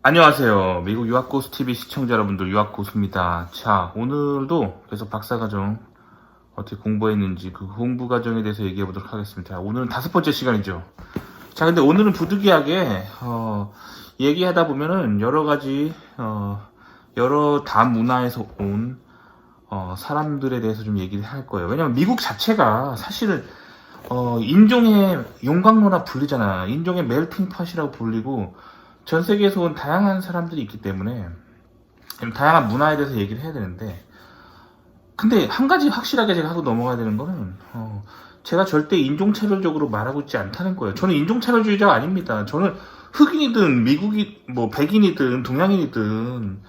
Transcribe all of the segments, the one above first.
안녕하세요. 미국 유학고수TV 시청자 여러분들, 유학고수입니다. 자, 오늘도 계속 박사과정 어떻게 공부했는지 그 공부 과정에 대해서 얘기해 보도록 하겠습니다. 자, 오늘은 5번째 시간이죠. 자, 근데 오늘은 부득이하게 얘기하다 보면은 여러 가지 여러 다문화에서 온 사람들에 대해서 좀 얘기를 할 거예요. 왜냐면 미국 자체가 사실은 인종의 용광로라 불리잖아. 인종의 멜팅 팟이라고 불리고 전 세계에서 온 다양한 사람들이 있기 때문에 다양한 문화에 대해서 얘기를 해야 되는데, 근데 한 가지 확실하게 제가 하고 넘어가야 되는 거는 제가 절대 인종차별적으로 말하고 있지 않다는 거예요. 저는 인종차별주의자가 아닙니다. 저는 흑인이든 미국이 뭐 백인이든 동양인이든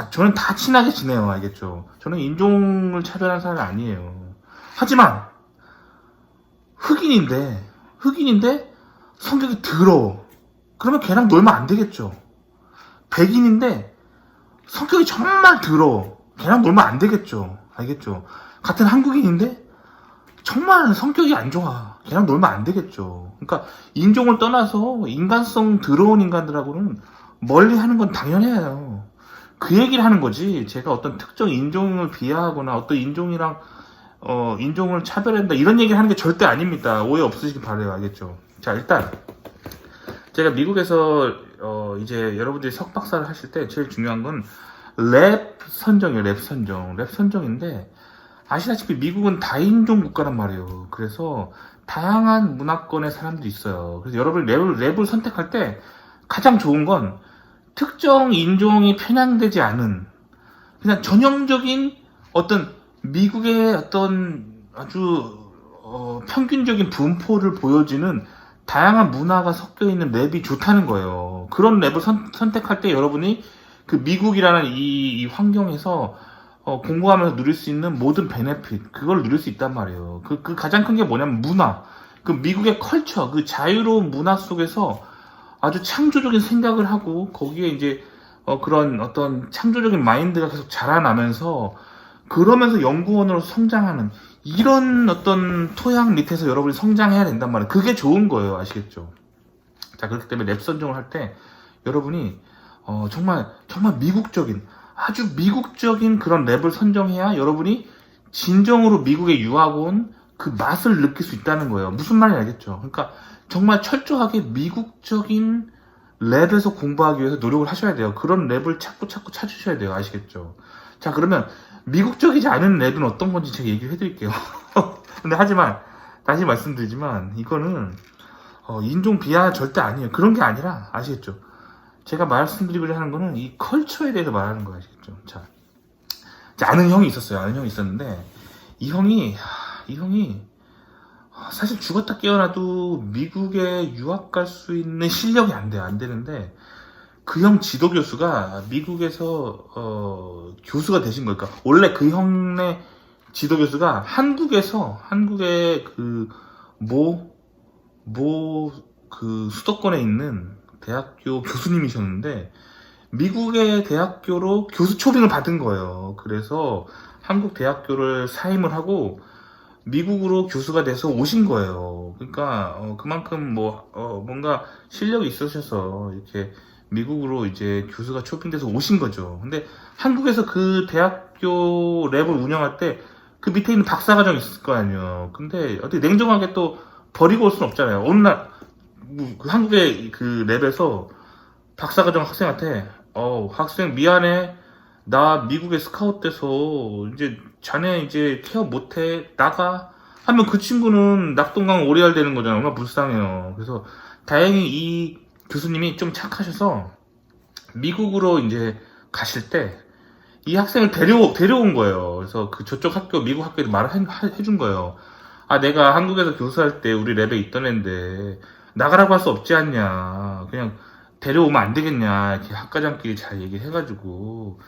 저는 다 친하게 지내요. 알겠죠? 저는 인종을 차별하는 사람이 아니에요. 하지만 흑인인데 성격이 더러워. 그러면 걔랑 놀면 안 되겠죠. 백인인데 성격이 정말 더러워. 걔랑 놀면 안 되겠죠. 알겠죠? 같은 한국인인데 정말 성격이 안 좋아. 걔랑 놀면 안 되겠죠. 그러니까 인종을 떠나서 인간성 더러운 인간들하고는 멀리 하는 건 당연해요. 그 얘기를 하는 거지. 제가 어떤 특정 인종을 비하하거나 어떤 인종이랑 인종을 차별한다 이런 얘기를 하는 게 절대 아닙니다. 오해 없으시길 바라요. 알겠죠? 자, 일단 제가 미국에서 이제 여러분들이 석박사를 하실 때 제일 중요한 건 랩 선정이에요. 랩 선정인데, 아시다시피 미국은 다인종 국가란 말이에요. 그래서 다양한 문화권의 사람들이 있어요. 그래서 여러분이 랩을 선택할 때 가장 좋은 건 특정 인종이 편향되지 않은 그냥 전형적인 어떤 미국의 어떤 아주 평균적인 분포를 보여지는 다양한 문화가 섞여 있는 랩이 좋다는 거예요. 그런 랩을 선택할 때 여러분이 그 미국이라는 이 환경에서 공부하면서 누릴 수 있는 모든 베네핏, 그걸 누릴 수 있단 말이에요. 그 가장 큰 게 뭐냐면 문화. 그 미국의 컬처, 그 자유로운 문화 속에서 아주 창조적인 생각을 하고 거기에 이제 그런 어떤 창조적인 마인드가 계속 자라나면서 그러면서 연구원으로 성장하는 이런 어떤 토양 밑에서 여러분이 성장해야 된단 말이에요. 그게 좋은 거예요. 아시겠죠? 자, 그렇기 때문에 랩 선정을 할 때 여러분이 정말 미국적인, 아주 미국적인 그런 랩을 선정해야 여러분이 진정으로 미국에 유학 온 그 맛을 느낄 수 있다는 거예요. 무슨 말인지 알겠죠? 그러니까 정말 철저하게 미국적인 랩에서 공부하기 위해서 노력을 하셔야 돼요. 그런 랩을 자꾸 찾으셔야 돼요. 아시겠죠? 자, 그러면 미국적이지 않은 랩은 어떤 건지 제가 얘기를 해드릴게요. 근데 하지만 다시 말씀드리지만 이거는 인종 비하 절대 아니에요. 그런 게 아니라, 아시겠죠? 제가 말씀드리고자 하는 거는 이 컬처에 대해서 말하는 거 아시겠죠? 자, 아는 형이 있었어요. 아는 형이 있었는데 이 형이 사실 죽었다 깨어나도 미국에 유학 갈 수 있는 실력이 안 되는데 그 형 지도 교수가 미국에서 교수가 되신 거니까, 원래 그 형의 지도 교수가 한국의 그 수도권에 있는 대학교 교수님이셨는데 미국의 대학교로 교수 초빙을 받은 거예요. 그래서 한국 대학교를 사임을 하고 미국으로 교수가 돼서 오신 거예요. 그러니까 그만큼 뭔가 실력이 있으셔서 이렇게 미국으로 이제 교수가 초빙돼서 오신 거죠. 근데 한국에서 그 대학교 랩을 운영할 때 그 밑에 있는 박사과정이 있을 거 아니에요. 근데 어떻게 냉정하게 또 버리고 올 수는 없잖아요. 어느 날 그 한국의 그 랩에서 박사과정 학생한테 학생 미안해, 나 미국에 스카웃 돼서 이제 자네 이제 케어 못해, 나가 하면 그 친구는 낙동강 오리알 되는 거잖아요. 얼마나 불쌍해요. 그래서 다행히 이 교수님이 좀 착하셔서 미국으로 이제 가실 때 이 학생을 데려온 거예요. 그래서 저쪽 학교, 미국 학교에 말을 해준 거예요. 아, 내가 한국에서 교수할 때 우리 랩에 있던 애인데 나가라고 할 수 없지 않냐, 그냥 데려오면 안 되겠냐, 이렇게 학과장끼리 잘 얘기해가지고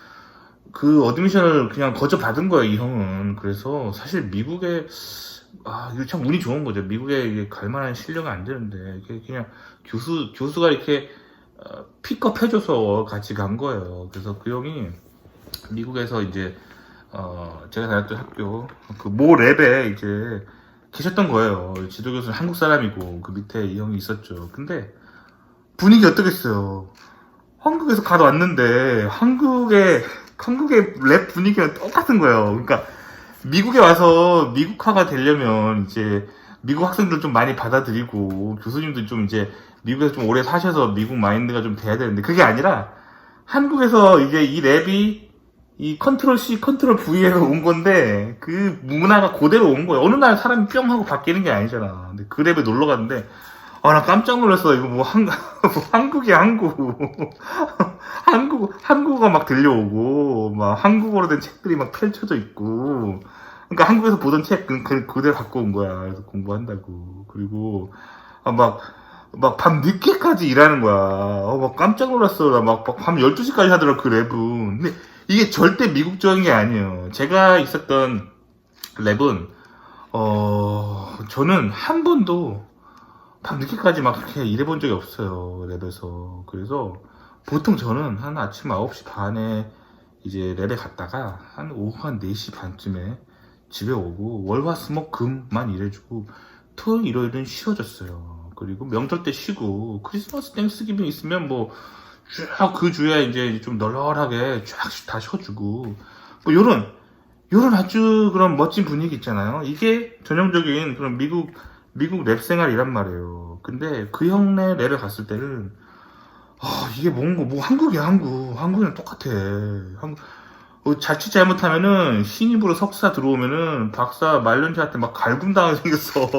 그 어드미션을 그냥 거저 받은 거예요, 이 형은. 그래서 사실 미국에 이거 참 운이 좋은 거죠. 미국에 갈 만한 실력이 안 되는데 그냥 교수가 이렇게 픽업 해줘서 같이 간 거예요. 그래서 그 형이 미국에서 이제 제가 다녔던 학교 그 모 랩에 이제 계셨던 거예요. 지도교수는 한국 사람이고 그 밑에 이 형이 있었죠. 근데 분위기 어떻겠어요? 한국에서 가도 왔는데 한국의 랩 분위기랑 똑같은 거예요. 그러니까 미국에 와서 미국화가 되려면 이제 미국 학생들 좀 많이 받아들이고 교수님들 좀 이제 미국에서 좀 오래 사셔서 미국 마인드가 좀 돼야 되는데 그게 아니라 한국에서 이제 이 랩이 이 컨트롤 C, 컨트롤 V에서 온 건데 그 문화가 그대로 온 거예요. 어느 날 사람이 뿅 하고 바뀌는 게 아니잖아. 근데 그 랩에 놀러 갔는데 나 깜짝 놀랐어. 이거 뭐 한국이야 한국. 한국어가 막 들려오고 막 한국어로 된 책들이 막 펼쳐져 있고 그러니까 한국에서 보던 책 그대로 갖고 온 거야. 그래서 공부한다고. 그리고 막 밤 늦게까지 일하는 거야. 막 깜짝 놀랐어. 나 막 밤 12시까지 하더라, 그 랩은. 근데 이게 절대 미국적인 게 아니에요. 제가 있었던 랩은, 저는 한 번도 밤 늦게까지 막 그렇게 일해본 적이 없어요, 랩에서. 그래서 보통 저는 한 아침 9시 반에 이제 랩에 갔다가 한 오후 한 4시 반쯤에 집에 오고 월화수목금만 일해주고 토요일 일요일은 쉬어줬어요. 그리고 명절 때 쉬고 크리스마스 땡스기빙 있으면 뭐 쭉 그 주에 이제 좀 널널하게 쫙 다 쉬어주고 뭐 요런 아주 그런 멋진 분위기 있잖아요. 이게 전형적인 그런 미국 랩 생활이란 말이에요. 근데 그 형네 랩에 갔을 때는 이게 뭔가 뭐 한국이야 한국이랑 똑같아. 자칫 잘못하면은 신입으로 석사 들어오면은 박사 말년차한테 막 갈굼당하게 생겼어.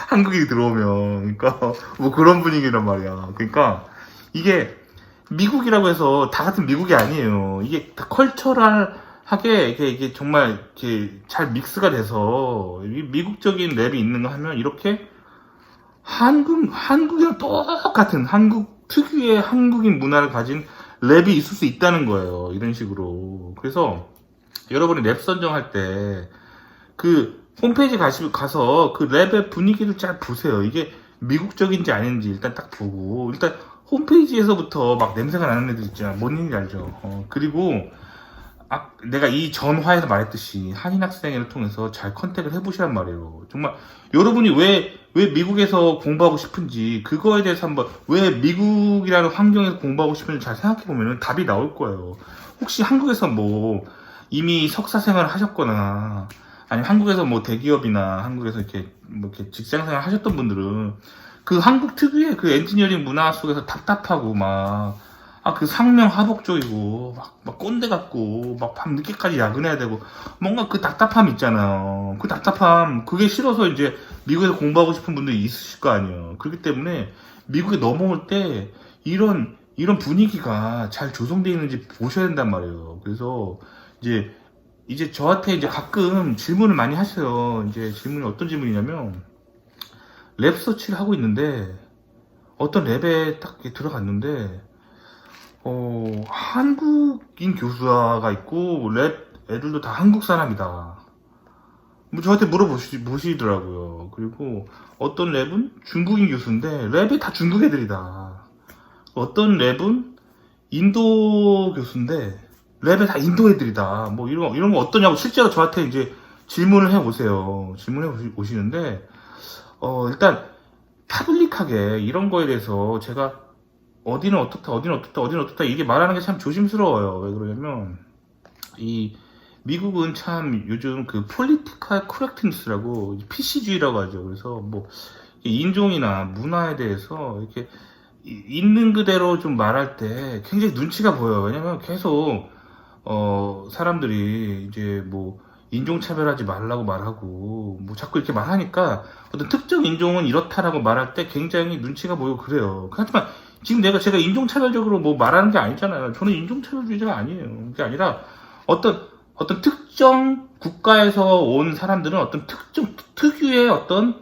한국인이 들어오면. 그러니까 뭐 그런 분위기란 말이야. 그러니까 이게 미국이라고 해서 다 같은 미국이 아니에요. 이게 다 컬처럴하게 이게 정말 이렇게 잘 믹스가 돼서 미국적인 랩이 있는 거 하면 이렇게 한국이랑 똑같은 한국 특유의 한국인 문화를 가진 랩이 있을 수 있다는 거예요. 이런 식으로. 그래서 여러분이 랩 선정할 때 그 홈페이지 가서 그 랩의 분위기를 잘 보세요. 이게 미국적인지 아닌지 일단 딱 보고 일단 홈페이지에서부터 막 냄새가 나는 애들 있잖아. 뭔 얘기인지 알죠? 그리고 내가 이 전화에서 말했듯이 한인 학생회를 통해서 잘 컨택을 해보시란 말이에요. 정말 여러분이 왜 미국에서 공부하고 싶은지 그거에 대해서 한번 왜 미국이라는 환경에서 공부하고 싶은지 잘 생각해보면 답이 나올 거예요. 혹시 한국에서 뭐 이미 석사 생활을 하셨거나 아니면 한국에서 뭐 대기업이나 한국에서 이렇게 뭐 이렇게 직장 생활 하셨던 분들은 그 한국 특유의 그 엔지니어링 문화 속에서 답답하고 그 상명하복적이고 막 꼰대 같고 막 밤 늦게까지 야근해야 되고 뭔가 그 답답함 있잖아요. 그 답답함 그게 싫어서 이제 미국에서 공부하고 싶은 분들이 있으실 거 아니에요. 그렇기 때문에 미국에 넘어올 때 이런 분위기가 잘 조성되어 있는지 보셔야 된단 말이에요. 그래서 이제 저한테 이제 가끔 질문을 많이 하셔요. 이제 질문이 어떤 질문이냐면 랩 서치를 하고 있는데 어떤 랩에 딱 이렇게 들어갔는데 한국인 교수가 있고 랩 애들도 다 한국 사람이다. 뭐 저한테 물어보시더라고요. 그리고 어떤 랩은 중국인 교수인데 랩이 다 중국 애들이다. 어떤 랩은 인도 교수인데 랩에 다 인도 애들이다. 뭐 이런 거 어떠냐고 실제로 저한테 이제 질문을 해 오세요. 질문해 오시는데 일단 파블릭하게 이런 거에 대해서 제가 어디는 어떻다 이게 말하는 게 참 조심스러워요. 왜 그러냐면 이 미국은 참 요즘 그 폴리티컬 커렉트니스라고 PC주의라고 하죠. 그래서 뭐 인종이나 문화에 대해서 이렇게 있는 그대로 좀 말할 때 굉장히 눈치가 보여요. 왜냐면 계속 사람들이 이제 뭐 인종차별하지 말라고 말하고 뭐 자꾸 이렇게 말하니까 어떤 특정 인종은 이렇다라고 말할 때 굉장히 눈치가 보이고 그래요. 하지만 지금 제가 인종차별적으로 뭐 말하는 게 아니잖아요. 저는 인종차별주의자가 아니에요. 그게 아니라 어떤 특정 국가에서 온 사람들은 어떤 특유의 어떤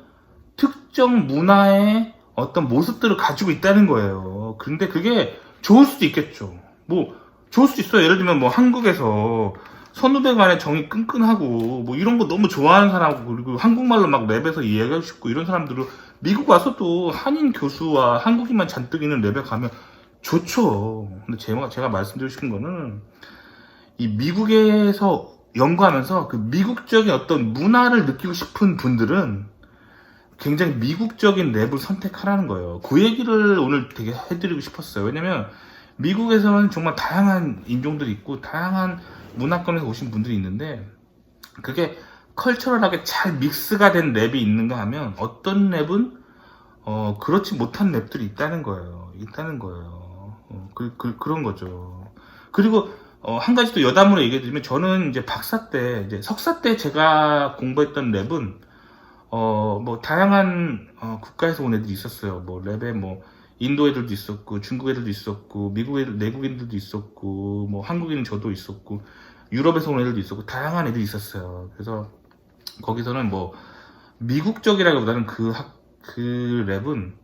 특정 문화의 어떤 모습들을 가지고 있다는 거예요. 근데 그게 좋을 수도 있겠죠. 뭐 좋을 수도 있어요. 예를 들면 뭐 한국에서 선후배 간의 정이 끈끈하고 뭐 이런 거 너무 좋아하는 사람하고 그리고 한국말로 막 랩에서 이해하고 싶고 이런 사람들은 미국 와서도 한인 교수와 한국인만 잔뜩 있는 랩에 가면 좋죠. 근데 제가 말씀드리고 싶은 거는 이 미국에서 연구하면서 그 미국적인 어떤 문화를 느끼고 싶은 분들은 굉장히 미국적인 랩을 선택하라는 거예요. 그 얘기를 오늘 되게 해드리고 싶었어요. 왜냐면 미국에서는 정말 다양한 인종들이 있고 다양한 문화권에서 오신 분들이 있는데 그게 컬처럴하게 잘 믹스가 된 랩이 있는가 하면 어떤 랩은 그렇지 못한 랩들이 있다는 거예요. 그런 거죠. 그리고 한 가지 또 여담으로 얘기해 드리면 저는 이제 박사 때 이제 석사 때 제가 공부했던 랩은 뭐 다양한 국가에서 온 애들이 있었어요. 뭐 랩에 뭐 인도 애들도 있었고 중국 애들도 있었고 미국 애들 내국인들도 있었고 뭐 한국인 저도 있었고 유럽에서 온 애들도 있었고 다양한 애들이 있었어요. 그래서 거기서는 뭐 미국적이라기보다는 그 랩은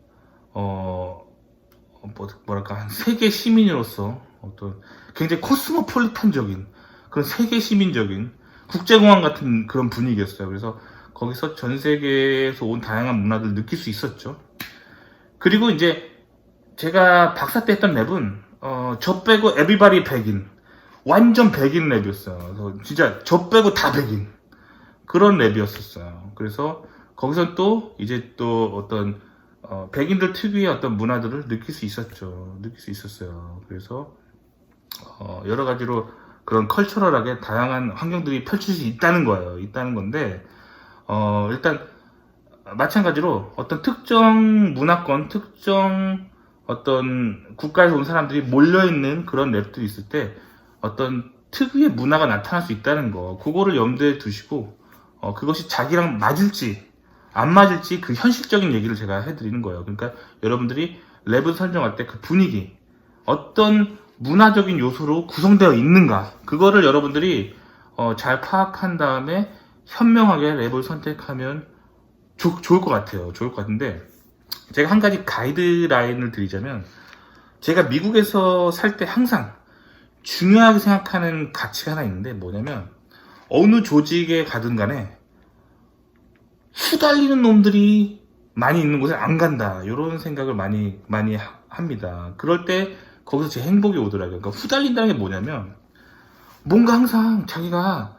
뭐랄까 한 세계 시민으로서 어떤 굉장히 코스모폴리탄적인 그런 세계 시민적인 국제공항 같은 그런 분위기였어요. 그래서 거기서 전 세계에서 온 다양한 문화들을 느낄 수 있었죠. 그리고 이제 제가 박사 때 했던 랩은 저 빼고 에브리바디 백인 완전 백인 랩이었어요. 그래서 진짜 저 빼고 다 백인 그런 랩이었었어요. 그래서 거기서 또 이제 또 어떤 백인들 특유의 어떤 문화들을 느낄 수 있었어요. 그래서 여러 가지로 그런 컬처럴하게 다양한 환경들이 펼칠 수 있다는 거예요. 있다는 건데 일단 마찬가지로 어떤 특정 문화권, 특정 어떤 국가에서 온 사람들이 몰려있는 그런 랩들이 있을 때 어떤 특유의 문화가 나타날 수 있다는 거, 그거를 염두에 두시고 그것이 자기랑 맞을지 안 맞을지 그 현실적인 얘기를 제가 해드리는 거예요. 그러니까 여러분들이 랩을 설정할 때 그 분위기, 어떤 문화적인 요소로 구성되어 있는가, 그거를 여러분들이 잘 파악한 다음에 현명하게 랩을 선택하면 좋을 것 같아요. 좋을 것 같은데 제가 한 가지 가이드라인을 드리자면 제가 미국에서 살 때 항상 중요하게 생각하는 가치가 하나 있는데 뭐냐면 어느 조직에 가든 간에 후달리는 놈들이 많이 있는 곳에 안 간다 이런 생각을 많이 합니다. 그럴 때 거기서 제 행복이 오더라고요. 그러니까 후달린다는 게 뭐냐면 뭔가 항상 자기가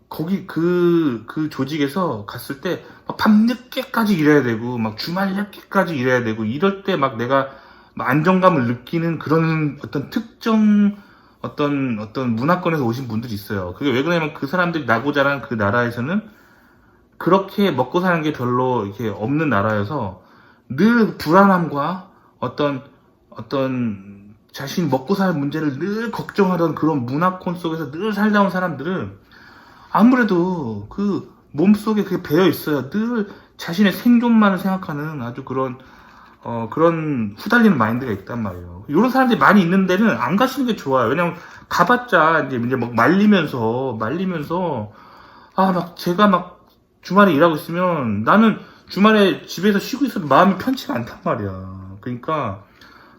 거기 그 조직에서 갔을 때 밤늦게까지 일해야 되고 막 주말 늦게까지 일해야 되고 이럴 때 막 내가 안정감을 느끼는 그런 어떤 특정 어떤 문화권에서 오신 분들이 있어요. 그게 왜 그러냐면 그 사람들이 나고 자란 그 나라에서는 그렇게 먹고 사는 게 별로 이렇게 없는 나라여서 늘 불안함과 어떤 자신이 먹고 사는 문제를 늘 걱정하던 그런 문화권 속에서 늘 살다 온 사람들은 아무래도 그 몸속에 그게 배어 있어요. 늘 자신의 생존만을 생각하는 아주 그런 후달리는 마인드가 있단 말이에요. 이런 사람들이 많이 있는 데는 안 가시는 게 좋아요. 왜냐면 가봤자 이제 막 말리면서 막 제가 막 주말에 일하고 있으면 나는 주말에 집에서 쉬고 있어도 마음이 편치가 않단 말이야. 그러니까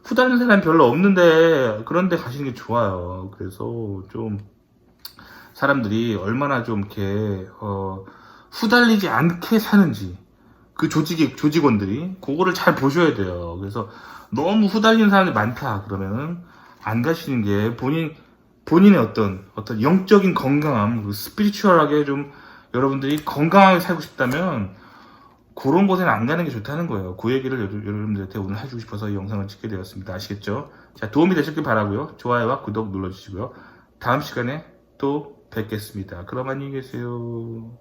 후달리는 사람이 별로 없는데 그런 데 가시는 게 좋아요. 그래서 좀 사람들이 얼마나 좀 이렇게 후달리지 않게 사는지 그 조직원들이 그거를 잘 보셔야 돼요. 그래서 너무 후달리는 사람이 많다 그러면은 안 가시는 게 본인의 어떤 영적인 건강함, 스피리추얼하게 좀 여러분들이 건강하게 살고 싶다면 그런 곳에는 안 가는 게 좋다는 거예요. 그 얘기를 여러분들한테 오늘 해주고 싶어서 이 영상을 찍게 되었습니다. 아시겠죠? 자, 도움이 되셨길 바라고요. 좋아요와 구독 눌러주시고요. 다음 시간에 또 뵙겠습니다. 그럼 안녕히 계세요.